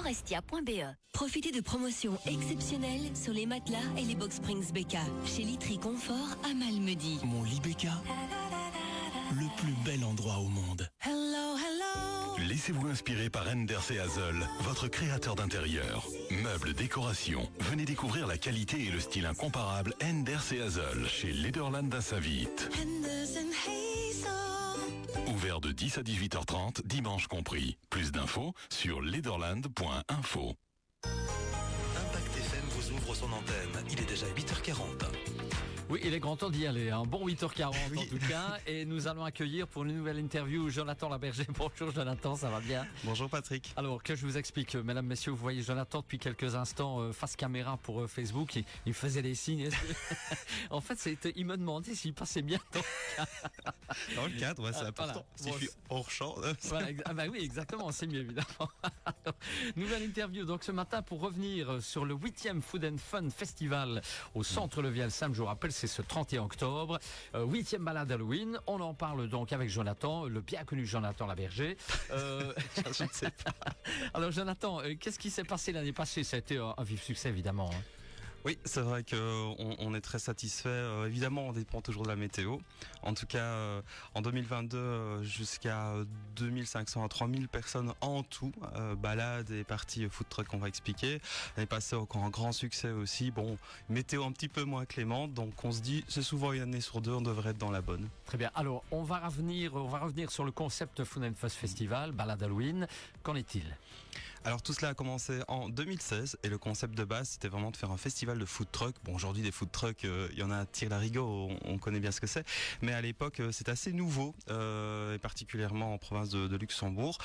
forestia.be. Profitez de promotions exceptionnelles sur les matelas et les box springs Beka chez Litry Confort à Malmedy. Mon lit Beka, le plus bel endroit au monde. Hello, hello. Laissez-vous inspirer par Enders et Hazel, votre créateur d'intérieur. Meubles, décoration. Venez découvrir la qualité et le style incomparable Enders et Hazel chez Lederland à Saint-Vite. Ouvert de 10 à 18h30, dimanche compris. Plus d'infos sur lederland.info. Impact FM vous ouvre son antenne. Il est déjà 8h40. Oui, il est grand temps d'y aller. Un bon 8h40 en tout cas. Et nous allons accueillir pour une nouvelle interview Jonathan Laberger. Bonjour Jonathan, ça va bien? Bonjour Patrick. Alors que je vous explique, mesdames, messieurs, vous voyez Jonathan depuis quelques instants face caméra pour Facebook. Il faisait des signes. En fait, il me demandait s'il passait bien dans le cadre, ouais, c'est important. Voilà. Si je suis hors champ. Voilà, oui, exactement, c'est mieux évidemment. Alors, nouvelle interview donc ce matin pour revenir sur le 8e Food and Fun Festival au centre Le Vielsam. Je vous rappelle, c'est ce 31 octobre. 8e balade Halloween. On en parle donc avec Jonathan, le bien connu Jonathan Laberger. Je ne sais pas. Alors Jonathan, qu'est-ce qui s'est passé l'année passée? Ça a été un vif succès évidemment. Hein. Oui, c'est vrai qu'on est très satisfait. Évidemment, on dépend toujours de la météo. En tout cas, en 2022, jusqu'à 2500 à 3000 personnes en tout, balades et parties food truck, on va expliquer. L'année passée, encore un grand succès aussi. Bon, météo un petit peu moins clémente, donc on se dit, c'est souvent une année sur deux, on devrait être dans la bonne. Très bien. Alors, on va revenir sur le concept Food and Fun Festival, balade Halloween. Qu'en est-il? Alors tout cela a commencé en 2016 et le concept de base c'était vraiment de faire un festival de food truck. Bon, aujourd'hui des food trucks, il y en a à tire-larigot, on connaît bien ce que c'est, mais à l'époque c'est assez nouveau, et particulièrement en province de Luxembourg.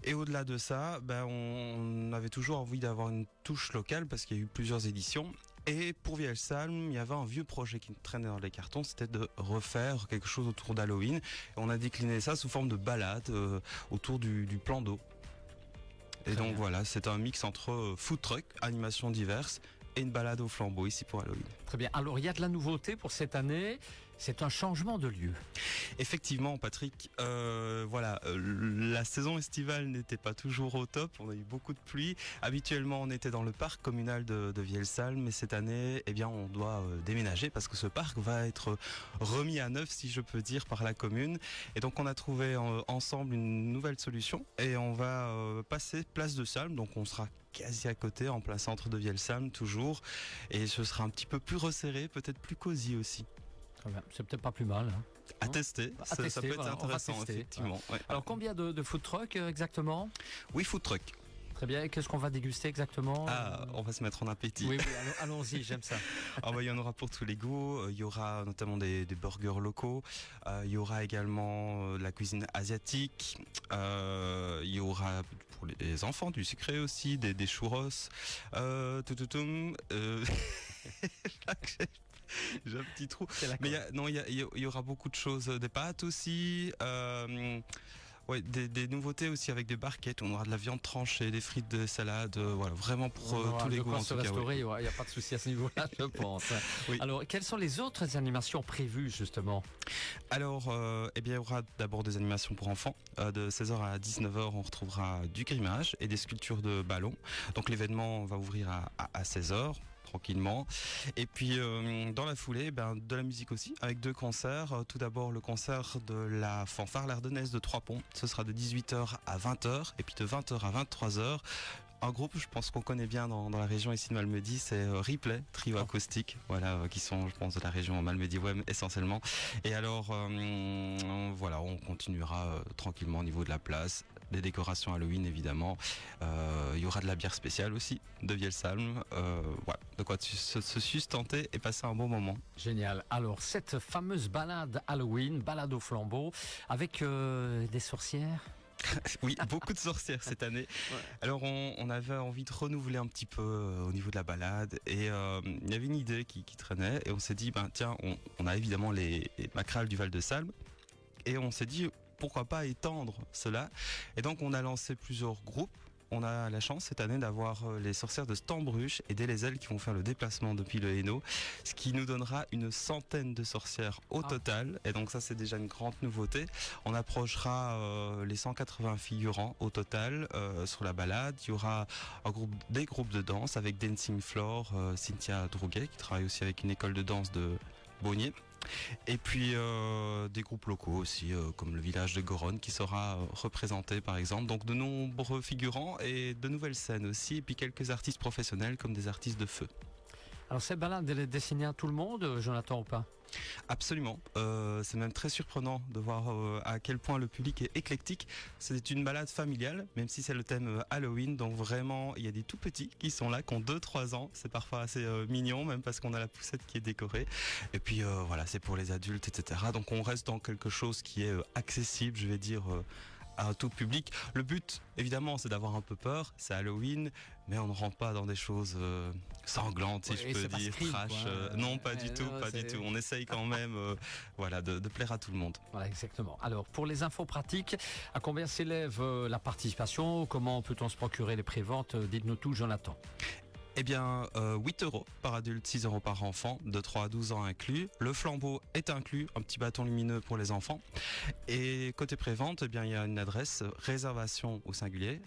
Et au-delà de ça, on avait toujours envie d'avoir une touche locale parce qu'il y a eu plusieurs éditions. Et pour Vielsam, il y avait un vieux projet qui traînait dans les cartons, c'était de refaire quelque chose autour d'Halloween. Et on a décliné ça sous forme de balade autour du plan d'eau. Et donc voilà, c'est un mix entre food truck, animations diverses et une balade au flambeau ici pour Halloween. Très bien. Alors il y a de la nouveauté pour cette année, c'est un changement de lieu. Effectivement, Patrick, la saison estivale n'était pas toujours au top, on a eu beaucoup de pluie. Habituellement, on était dans le parc communal de Vielsam, mais cette année, on doit déménager parce que ce parc va être remis à neuf, si je peux dire, par la commune. Et donc, on a trouvé ensemble une nouvelle solution et on va passer place de Salm, donc on sera quasi à côté, en plein centre de Vielsam, toujours. Et ce sera un petit peu plus resserré, peut-être plus cosy aussi. Très bien. C'est peut-être pas plus mal. Hein. À tester, ça peut être intéressant, effectivement. Ouais. Alors combien de food trucks exactement? Oui, food truck. Très bien, et qu'est-ce qu'on va déguster exactement? On va se mettre en appétit. Oui, allons-y, j'aime ça. Il y en aura pour tous les goûts, il y aura notamment des burgers locaux, il y aura également la cuisine asiatique, il y aura pour les enfants du sucré aussi, des churros, j'ai un petit trou. Mais il y aura beaucoup de choses, des pâtes aussi, des nouveautés aussi avec des barquettes. On aura de la viande tranchée, des frites, des salades, vraiment pour tous les goûts. On se restaurer, il n'y a pas de souci à ce niveau-là, je pense. Oui. Alors, quelles sont les autres animations prévues justement? Alors, il y aura d'abord des animations pour enfants. De 16h à 19h, on retrouvera du grimage et des sculptures de ballons. Donc l'événement va ouvrir à 16h. Tranquillement. Et puis dans la foulée, de la musique aussi, avec 2 concerts. Tout d'abord le concert de la fanfare l'Ardennaise de Trois-Ponts. Ce sera de 18h à 20h et puis de 20h à 23h. Un groupe, je pense qu'on connaît bien dans la région ici de Malmedy, c'est Replay, trio acoustique, qui sont, je pense, de la région Malmedy-Ouem essentiellement. Et alors, on continuera tranquillement au niveau de la place, des décorations Halloween évidemment. Il y aura de la bière spéciale aussi de Vielsam. De quoi se sustenter et passer un bon moment. Génial. Alors, cette fameuse balade Halloween, balade au flambeau, avec des sorcières. Oui, beaucoup de sorcières cette année. Ouais. Alors on avait envie de renouveler un petit peu au niveau de la balade et il y avait une idée qui traînait et on s'est dit on a évidemment les macrales du Val de Salm et on s'est dit pourquoi pas étendre cela et donc on a lancé plusieurs groupes on a la chance cette année d'avoir les sorcières de Stambruch et d'Elezelle qui vont faire le déplacement depuis le Hainaut, ce qui nous donnera une centaine de sorcières au total. Et donc ça, c'est déjà une grande nouveauté. On approchera les 180 figurants au total sur la balade. Il y aura des groupes de danse avec Dancing Floor, Cynthia Drouguet qui travaille aussi avec une école de danse de Beaunier. Et puis des groupes locaux aussi, comme le village de Goronne qui sera représenté par exemple. Donc de nombreux figurants et de nouvelles scènes aussi. Et puis quelques artistes professionnels comme des artistes de feu. Alors cette balade, elle est destinée à tout le monde, Jonathan, ou pas? Absolument, c'est même très surprenant de voir à quel point le public est éclectique. C'est une balade familiale, même si c'est le thème Halloween, donc vraiment il y a des tout petits qui sont là, qui ont 2-3 ans, c'est parfois assez mignon, même parce qu'on a la poussette qui est décorée. Et puis voilà, c'est pour les adultes, etc. Donc on reste dans quelque chose qui est accessible, je vais dire, à tout public. Le but, évidemment, c'est d'avoir un peu peur, c'est Halloween, mais on ne rentre pas dans des choses sanglantes, si je peux dire, trash. Non, pas du tout. On essaye quand même de plaire à tout le monde. Voilà, exactement. Alors, pour les infos pratiques, à combien s'élève la participation? Comment peut-on se procurer les préventes? Dites-nous tout, Jonathan. Eh bien, 8 € par adulte, 6 € par enfant, de 3 à 12 ans inclus. Le flambeau est inclus, un petit bâton lumineux pour les enfants. Et côté prévente, eh bien, il y a une adresse réservation au singulier,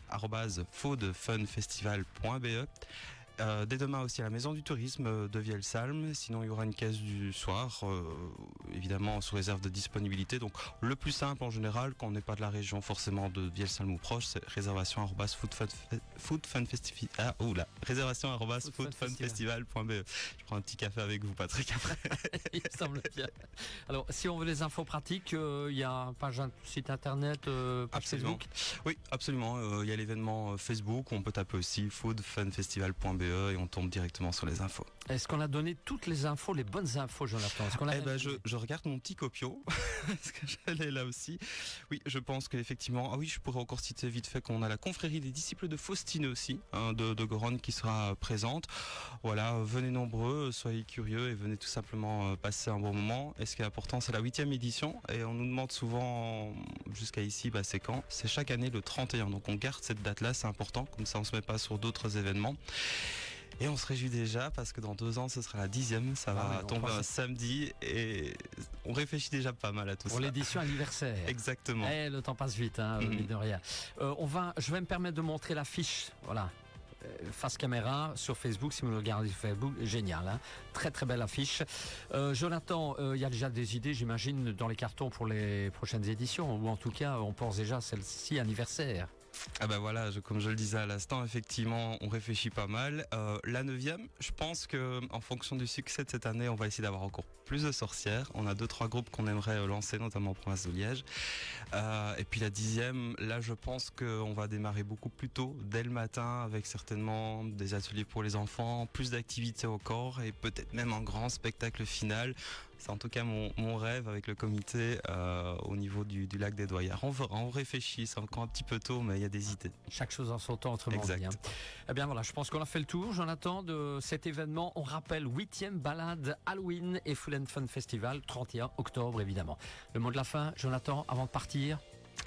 @foodfunfestival.be. Dès demain aussi à la Maison du Tourisme de Vielsalm. Sinon, il y aura une caisse du soir, évidemment sous réserve de disponibilité. Donc, le plus simple en général, quand on n'est pas de la région forcément de Vielsalm ou proche, c'est réservation @foodfunfestival.be. Je prends un petit café avec vous, Patrick, après. Il me semble bien. Alors, si on veut les infos pratiques, il y a un site internet, page Facebook. Oui, absolument. Il y a l'événement Facebook. On peut taper aussi foodfunfestival.be. Et on tombe directement sur les infos. Est-ce qu'on a donné toutes les infos, les bonnes infos, Jonathan? Je regarde mon petit copio, parce que j'allais là aussi. Oui, je pense qu'effectivement, je pourrais encore citer vite fait qu'on a la confrérie des disciples de Faustine aussi, de Goronne, qui sera présente. Voilà, venez nombreux, soyez curieux et venez tout simplement passer un bon moment. Et ce qui est important, c'est la 8e édition. Et on nous demande souvent, jusqu'à ici, c'est quand? C'est chaque année le 31. Donc on garde cette date-là, c'est important. Comme ça, on ne se met pas sur d'autres événements. Et on se réjouit déjà parce que dans 2 ans, ce sera la 10e. Ça va tomber un samedi et on réfléchit déjà pas mal à tout ça. Pour l'édition anniversaire. Exactement. Le temps passe vite, mine de rien. Je vais me permettre de montrer l'affiche. Voilà. Face caméra sur Facebook, si vous le regardez sur Facebook, génial, très très belle affiche. Jonathan, il y a déjà des idées, j'imagine, dans les cartons pour les prochaines éditions, ou en tout cas, on pense déjà à celle-ci anniversaire. Comme je le disais à l'instant, effectivement, on réfléchit pas mal. La 9e, je pense que en fonction du succès de cette année, on va essayer d'avoir encore plus de sorcières. On a 2-3 groupes qu'on aimerait lancer, notamment en province de Liège. Et puis la 10e, là, je pense qu'on va démarrer beaucoup plus tôt, dès le matin, avec certainement des ateliers pour les enfants, plus d'activités au corps et peut-être même un grand spectacle final. C'est en tout cas mon rêve avec le comité au niveau du lac des Doyards. On réfléchit, c'est encore un petit peu tôt, mais il y a des idées. Chaque chose en son temps, autrement dit. Eh bien voilà, je pense qu'on a fait le tour, Jonathan, de cet événement. On rappelle 8e balade Halloween et Food and Fun Festival, 31 octobre évidemment. Le mot de la fin, Jonathan, avant de partir?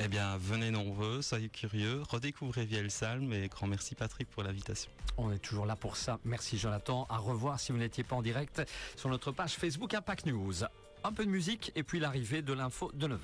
Eh bien, venez nombreux, soyez curieux, redécouvrez Vielsalm et grand merci Patrick pour l'invitation. On est toujours là pour ça. Merci Jonathan. À revoir si vous n'étiez pas en direct sur notre page Facebook Impact News. Un peu de musique et puis l'arrivée de l'info de 9h.